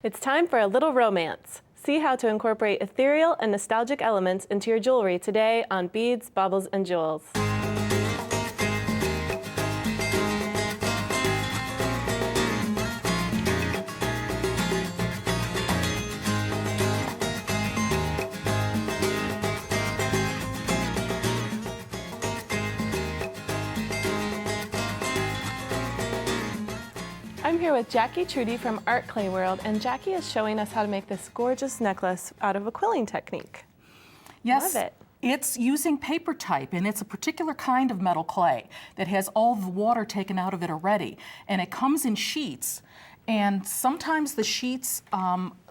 It's time for a little romance. See how to incorporate ethereal and nostalgic elements into your jewelry today on Beads, Baubles, and Jewels. I'm here with Jackie Truty from Art Clay World, and Jackie is showing us how to make this gorgeous necklace out of a quilling technique. Yes, Love it. It's using paper type, and it's a particular kind of metal clay that has all the water taken out of it already, and it comes in sheets. And sometimes the sheets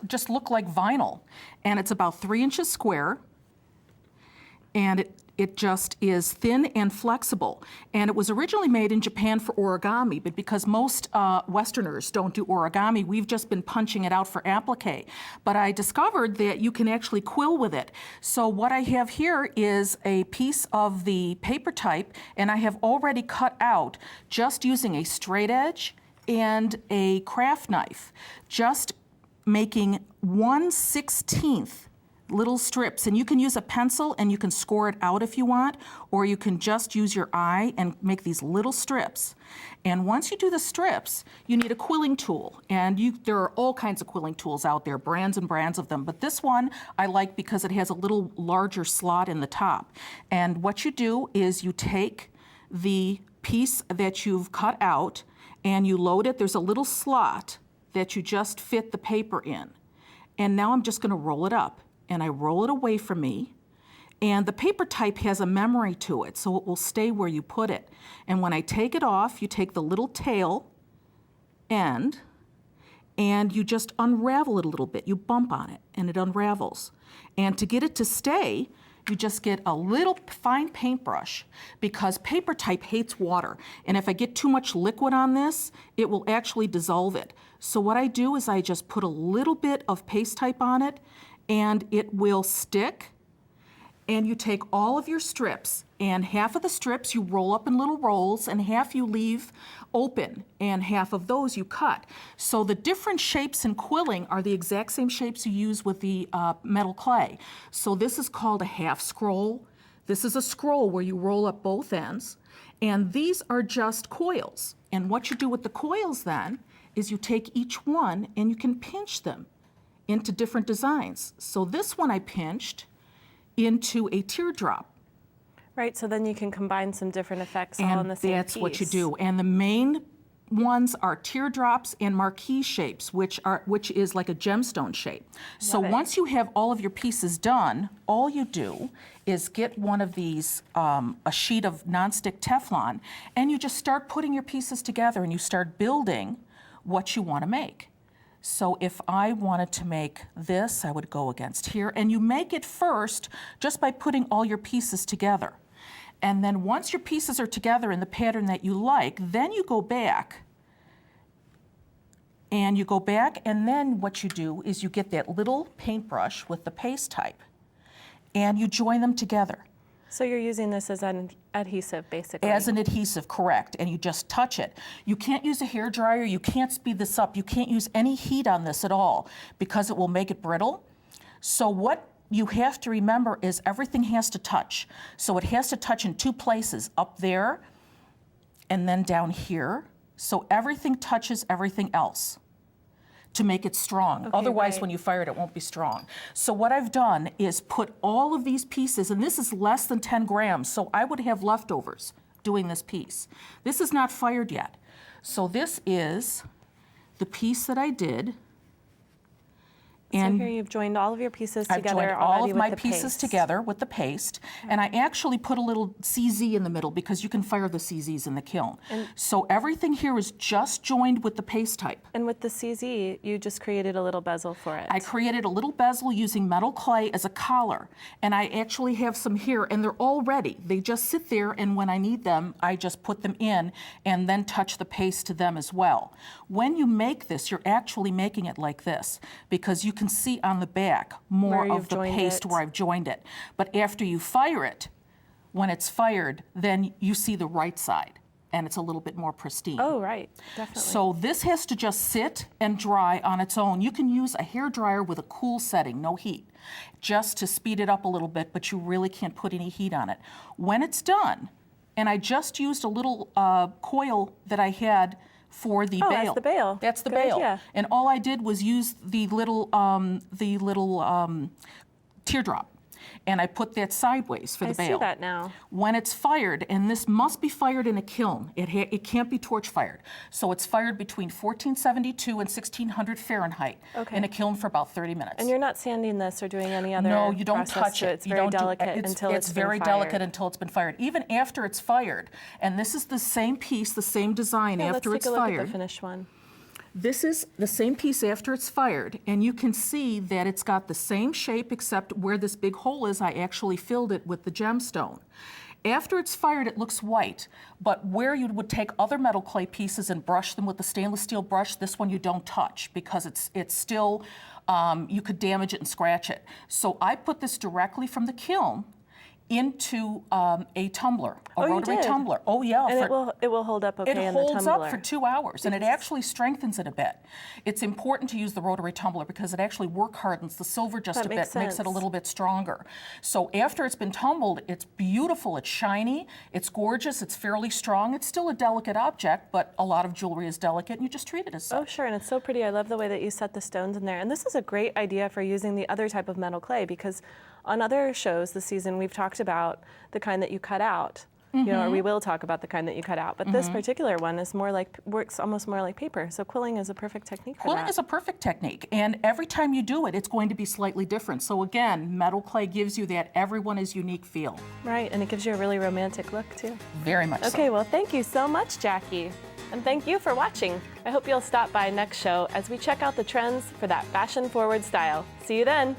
just look like vinyl, and it's about 3 inches square, and it just is thin and flexible. And it was originally made in Japan for origami, but because most Westerners don't do origami, we've just been punching it out for applique. But I discovered that you can actually quill with it. So what I have here is a piece of the paper type, and I have already cut out, just using a straight edge and a craft knife, just making 1/16 little strips, and you can use a pencil and you can score it out if you want, or you can just use your eye and make these little strips. And once you do the strips, you need a quilling tool, and there are all kinds of quilling tools out there, brands and brands of them, but this one I like because it has a little larger slot in the top. And what you do is you take the piece that you've cut out and you load it. There's a little slot that you just fit the paper in. And now I'm just going to roll it up. And I roll it away from me, and the paper type has a memory to it, so it will stay where you put it. And when I take it off, you take the little tail end, and you just unravel it a little bit. You bump on it, and it unravels. And to get it to stay, you just get a little fine paintbrush, because paper type hates water. And if I get too much liquid on this, it will actually dissolve it. So what I do is I just put a little bit of paste type on it, and it will stick. And you take all of your strips, and half of the strips you roll up in little rolls, and half you leave open, and half of those you cut. So the different shapes in quilling are the exact same shapes you use with the metal clay. So this is called a half scroll. This is a scroll where you roll up both ends, and these are just coils. And what you do with the coils then is you take each one and you can pinch them into different designs. So this one I pinched into a teardrop. Right, so then you can combine some different effects all in the same piece. And that's what you do. And the main ones are teardrops and marquee shapes, which is like a gemstone shape. So once you have all of your pieces done, all you do is get one of these, a sheet of nonstick Teflon, and you just start putting your pieces together, and you start building what you want to make. So if I wanted to make this, I would go against here. And you make it first just by putting all your pieces together. And then once your pieces are together in the pattern that you like, then you go back. And you go back, and then what you do is you get that little paintbrush with the paste type, and you join them together. So you're using this as an adhesive, basically. As an adhesive, correct, and you just touch it. You can't use a hairdryer, you can't speed this up, you can't use any heat on this at all because it will make it brittle. So what you have to remember is everything has to touch. So it has to touch in 2 places, up there and then down here. So everything touches everything else to make it strong. Okay, Otherwise, when you fire it, it won't be strong. So what I've done is put all of these pieces, and this is less than 10 grams, so I would have leftovers doing this piece. This is not fired yet. So this is the piece that I did. And so here you've joined all of your pieces together. I've joined all of my pieces together with the paste, and I actually put a little CZ in the middle because you can fire the CZs in the kiln. So everything here is just joined with the paste type. And with the CZ, you just created a little bezel for it. I created a little bezel using metal clay as a collar, and I actually have some here, and they're all ready. They just sit there, and when I need them, I just put them in and then touch the paste to them as well. When you make this, you're actually making it like this, because you can see on the back more of the paste where I've joined it. But after you fire it, when it's fired, then you see the right side. and it's a little bit more pristine. Oh, right, definitely. So this has to just sit and dry on its own. You can use a hair dryer with a cool setting, no heat, just to speed it up a little bit, but you really can't put any heat on it. When it's done, and I just used a little coil that I had for the bail. That's the bail. That's the Good bail. idea. And all I did was use the little teardrop. And I put that sideways for the bail. I see that now. When it's fired, and this must be fired in a kiln, it can't be torch fired. So it's fired between 1472 and 1600 Fahrenheit in a kiln for about 30 minutes. And you're not sanding this or doing any other No, you don't process touch to it. It's very delicate until it's been very fired. delicate until it's been fired. Even after it's fired, and this is the same piece, the same design after it's Let's take a look fired. at the finished one. This is the same piece after it's fired, and you can see that it's got the same shape except where this big hole is, I actually filled it with the gemstone. After it's fired, it looks white, but where you would take other metal clay pieces and brush them with the stainless steel brush, this one you don't touch because it's still, you could damage it and scratch it. So I put this directly from the kiln into a tumbler, a rotary tumbler. Oh yeah. And it will hold up okay in the tumbler. It holds up for 2 hours, and it actually strengthens it a bit. It's important to use the rotary tumbler because it actually work hardens the silver just a bit, makes it a little bit stronger. So after it's been tumbled, it's beautiful, it's shiny, it's gorgeous, it's fairly strong. It's still a delicate object, but a lot of jewelry is delicate, and you just treat it as such. Oh, sure, and it's so pretty. I love the way that you set the stones in there. And this is a great idea for using the other type of metal clay because on other shows this season, we've talked about the kind that you cut out, you know, or we will talk about the kind that you cut out. But this particular one is works almost more like paper. So quilling is a perfect technique for that. Quilling is a perfect technique, and every time you do it, it's going to be slightly different. So again, metal clay gives you that everyone is unique feel. Right, and it gives you a really romantic look too. Very much so. Okay, well, thank you so much, Jackie. And thank you for watching. I hope you'll stop by next show as we check out the trends for that fashion-forward style. See you then.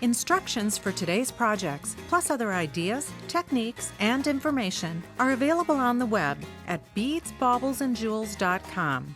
Instructions for today's projects, plus other ideas, techniques, and information are available on the web at beadsbaublesandjewels.com.